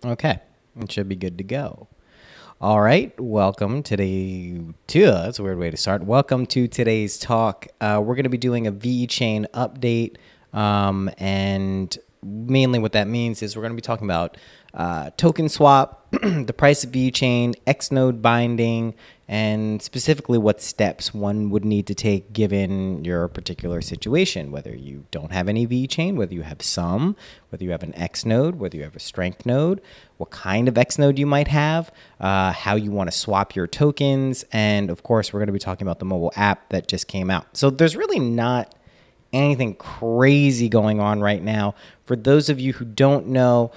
Okay, it should be good to go. All right, welcome that's a weird way to start. Welcome to today's talk. We're going to be doing a VeChain update, and mainly what that means is we're going to be talking about token swap, the price of VeChain, Xnode binding, and specifically what steps one would need to take given your particular situation, whether you don't have any VeChain, whether you have some, whether you have an Xnode, whether you have a strength node, what kind of Xnode you might have, how you want to swap your tokens, and of course, we're going to be talking about the mobile app that just came out. So there's really not anything crazy going on right now. For those of you who don't know,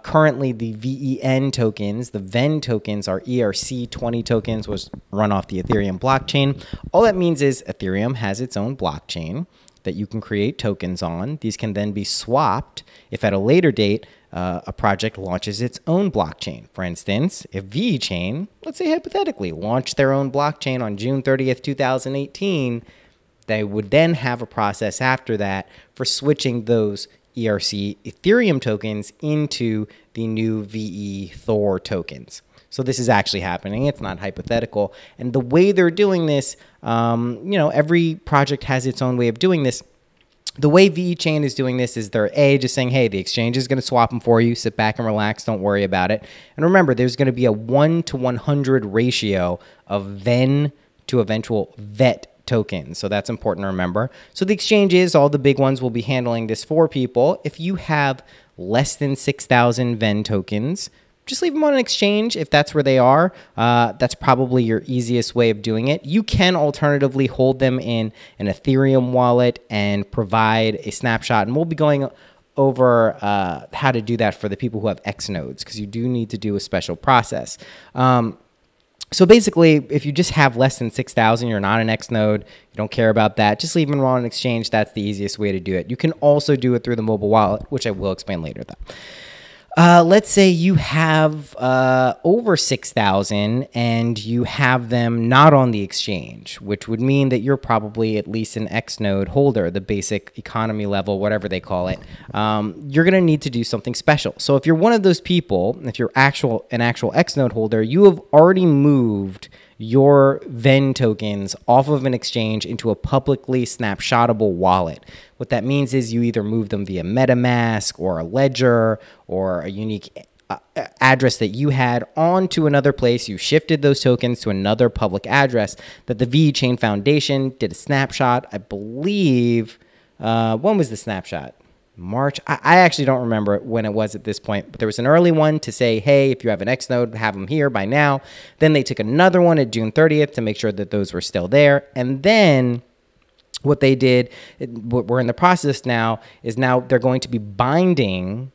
currently the VEN tokens, the VEN tokens are ERC20 tokens, was run off the Ethereum blockchain. All that means is Ethereum has its own blockchain that you can create tokens on. These can then be swapped if at a later date a project launches its own blockchain. For instance, if VeChain, let's say hypothetically, launched their own blockchain on June 30th, 2018, they would then have a process after that for switching those ERC Ethereum tokens into the new VE Thor tokens. So this is actually happening. It's not hypothetical. And the way they're doing this, every project has its own way of doing this. The way VeChain is doing this is they're just saying, hey, the exchange is going to swap them for you. Sit back and relax. Don't worry about it. And remember, there's going to be a 1:100 ratio of VEN to eventual VET tokens. So that's important to remember. So the exchanges, all the big ones, will be handling this for people. If you have less than 6,000 VEN tokens, just leave them on an exchange if that's where they are. That's probably your easiest way of doing it. You can alternatively hold them in an Ethereum wallet and provide a snapshot. And we'll be going over how to do that for the people who have X nodes, because you do need to do a special process. So basically, if you just have less than 6,000, you're not an X node, you don't care about that, just leave them on an exchange. That's the easiest way to do it. You can also do it through the mobile wallet, which I will explain later, though. Let's say you have over 6,000 and you have them not on the exchange, which would mean that you're probably at least an X node holder, the basic economy level, whatever they call it. You're going to need to do something special. So if you're one of those people, if you're an actual X node holder, you have already moved your VEN tokens off of an exchange into a publicly snapshotable wallet. What that means is you either move them via MetaMask or a ledger or a unique address that you had onto another place. You shifted those tokens to another public address that the VeChain Foundation did a snapshot. I believe, when was the snapshot? March. I actually don't remember when it was at this point, but there was an early one to say, hey, if you have an X node, have them here by now. Then they took another one at June 30th to make sure that those were still there. And then what they did, what we're in the process now, is now they're going to be binding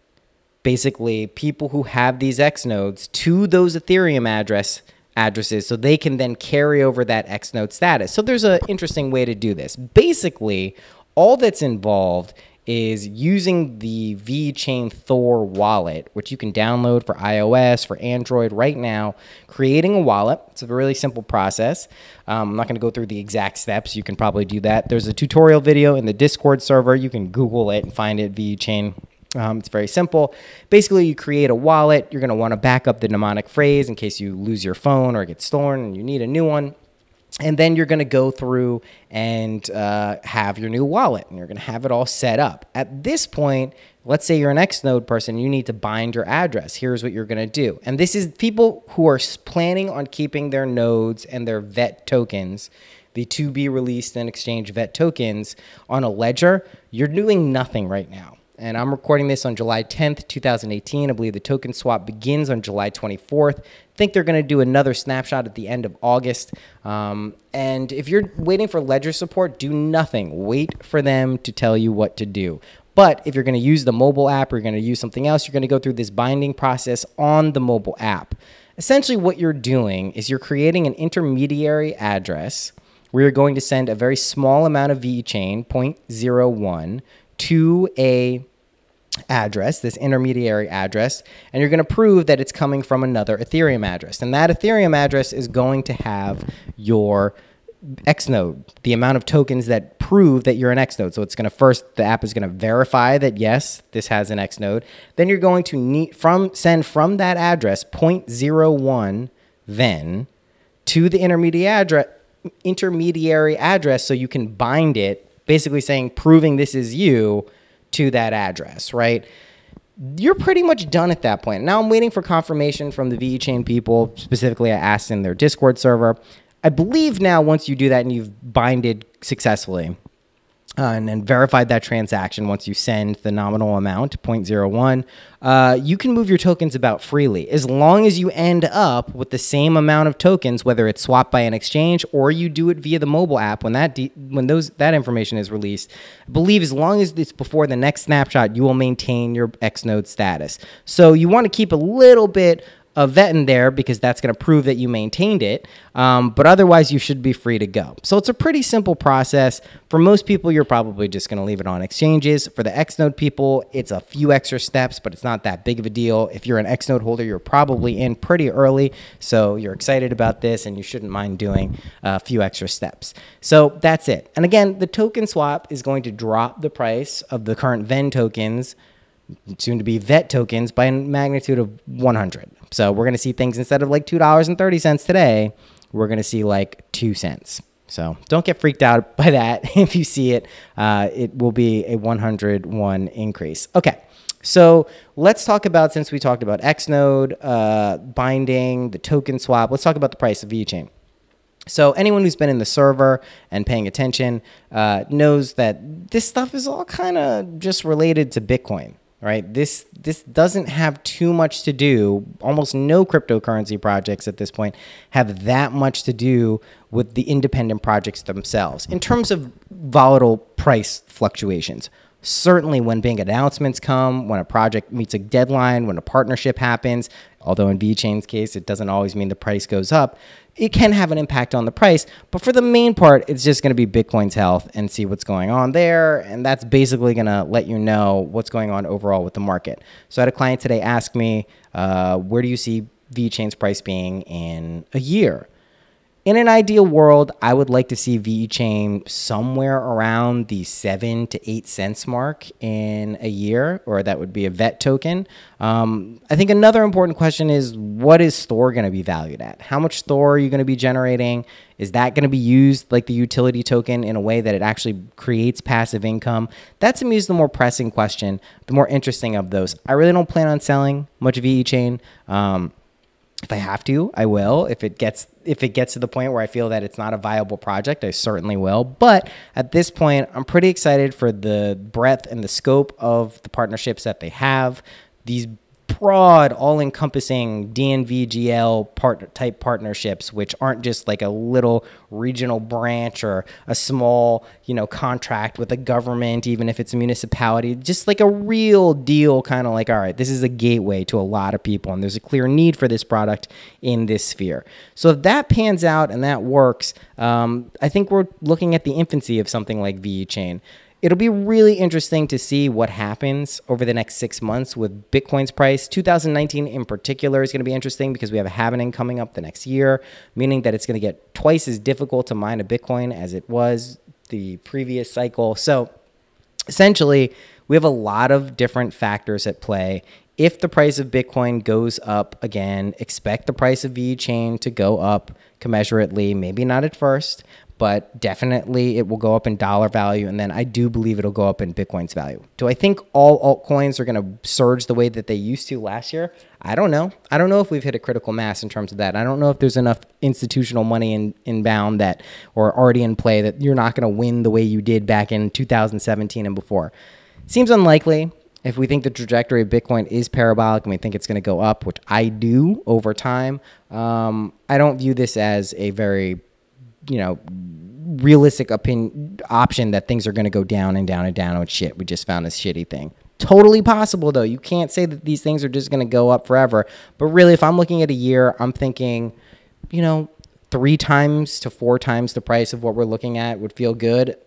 basically people who have these X nodes to those Ethereum addresses so they can then carry over that X node status. So there's an interesting way to do this. Basically, all that's involved is using the VeChain Thor wallet, which you can download for iOS, for Android right now, creating a wallet. It's a really simple process. I'm not going to go through the exact steps. You can probably do that. There's a tutorial video in the Discord server. You can Google it and find it, VeChain. It's very simple. Basically, you create a wallet. You're going to want to back up the mnemonic phrase in case you lose your phone or it gets stolen and you need a new one. And then you're going to go through and have your new wallet, and you're going to have it all set up. At this point, let's say you're an Xnode person, you need to bind your address. Here's what you're going to do. And this is people who are planning on keeping their nodes and their VET tokens, the to be released and exchange VET tokens, on a ledger. You're doing nothing right now. And I'm recording this on July 10th, 2018. I believe the token swap begins on July 24th. I think they're going to do another snapshot at the end of August. And if you're waiting for ledger support, do nothing. Wait for them to tell you what to do. But if you're going to use the mobile app or you're going to use something else, you're going to go through this binding process on the mobile app. Essentially, what you're doing is you're creating an intermediary address where you're going to send a very small amount of VeChain, 0.01, to a address, this intermediary address, and you're going to prove that it's coming from another Ethereum address. And that Ethereum address is going to have your X node, the amount of tokens that prove that you're an X node. So it's going to first, the app is going to verify that yes, this has an X node. Then you're going to send from that address 0.01 then to the intermediary address so you can bind it, basically saying, proving this is you to that address, right? You're pretty much done at that point. Now I'm waiting for confirmation from the VeChain people. Specifically, I asked in their Discord server. I believe now once you do that and you've binded successfully and then verified that transaction, once you send the nominal amount, 0.01, you can move your tokens about freely as long as you end up with the same amount of tokens, whether it's swapped by an exchange or you do it via the mobile app when that information is released. I believe as long as it's before the next snapshot, you will maintain your Xnode status. So you want to keep a little bit a vet in there because that's going to prove that you maintained it. But otherwise, you should be free to go. So it's a pretty simple process. For most people, you're probably just going to leave it on exchanges. For the Xnode people, it's a few extra steps, but it's not that big of a deal. If you're an Xnode holder, you're probably in pretty early. So you're excited about this and you shouldn't mind doing a few extra steps. So that's it. And again, the token swap is going to drop the price of the current VEN tokens, soon to be VET tokens, by a magnitude of 100. So we're going to see things instead of like $2.30 today, we're going to see like 2 cents. So don't get freaked out by that. If you see it, it will be a 101 increase. Okay. So let's talk about, since we talked about Xnode, binding, the token swap, let's talk about the price of VeChain. So anyone who's been in the server and paying attention knows that this stuff is all kind of just related to Bitcoin. Right? This doesn't have too much to do. Almost no cryptocurrency projects at this point have that much to do with the independent projects themselves. In terms of volatile price fluctuations, certainly when big announcements come, when a project meets a deadline, when a partnership happens, although in VeChain's case, it doesn't always mean the price goes up, it can have an impact on the price. But for the main part, it's just going to be Bitcoin's health and see what's going on there. And that's basically going to let you know what's going on overall with the market. So I had a client today ask me, where do you see VeChain's price being in a year? In an ideal world, I would like to see VeChain somewhere around the 7 to 8 cents mark in a year, or that would be a VET token. I think another important question is, what is Thor going to be valued at? How much Thor are you going to be generating? Is that going to be used like the utility token in a way that it actually creates passive income? That to me is the more pressing question, the more interesting of those. I really don't plan on selling much VeChain. If I have to, I will. If it gets to the point where I feel that it's not a viable project, I certainly will. But at this point, I'm pretty excited for the breadth and the scope of the partnerships that they have. These broad, all-encompassing DNVGL type partnerships, which aren't just like a little regional branch or a small, contract with a government, even if it's a municipality, just like a real deal, kind of like, all right, this is a gateway to a lot of people, and there's a clear need for this product in this sphere. So if that pans out and that works, I think we're looking at the infancy of something like VeChain. It'll be really interesting to see what happens over the next 6 months with Bitcoin's price. 2019 in particular is going to be interesting because we have a halving coming up the next year, meaning that it's going to get twice as difficult to mine a Bitcoin as it was the previous cycle. So essentially, we have a lot of different factors at play. If the price of Bitcoin goes up again, expect the price of VeChain to go up commensurately, maybe not at first, but definitely it will go up in dollar value, and then I do believe it'll go up in Bitcoin's value. Do I think all altcoins are going to surge the way that they used to last year? I don't know. I don't know if we've hit a critical mass in terms of that. I don't know if there's enough institutional money inbound that, or already in play, that you're not going to win the way you did back in 2017 and before. Seems unlikely. If we think the trajectory of Bitcoin is parabolic and we think it's going to go up, which I do over time, I don't view this as a very realistic option that things are going to go down and down and down. Oh, shit, we just found this shitty thing. Totally possible, though. You can't say that these things are just going to go up forever. But really, if I'm looking at a year, I'm thinking, 3 times to 4 times the price of what we're looking at would feel good.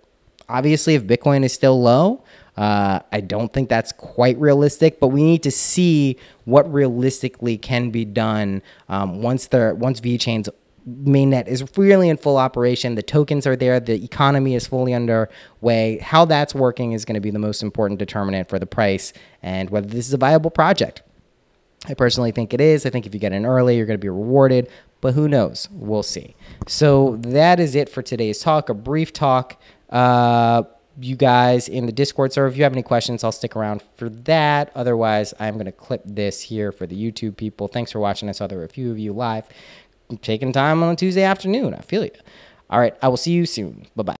Obviously, if Bitcoin is still low, I don't think that's quite realistic, but we need to see what realistically can be done once VeChain's mainnet is really in full operation. The tokens are there. The economy is fully underway. How that's working is going to be the most important determinant for the price and whether this is a viable project. I personally think it is. I think if you get in early, you're going to be rewarded, but who knows? We'll see. So that is it for today's talk, a brief talk. You guys in the Discord server, if you have any questions, I'll stick around for that. Otherwise, I'm going to clip this here for the YouTube people. Thanks for watching. I saw there were a few of you live. I'm taking time on a Tuesday afternoon. I feel you. All right. I will see you soon. Bye-bye.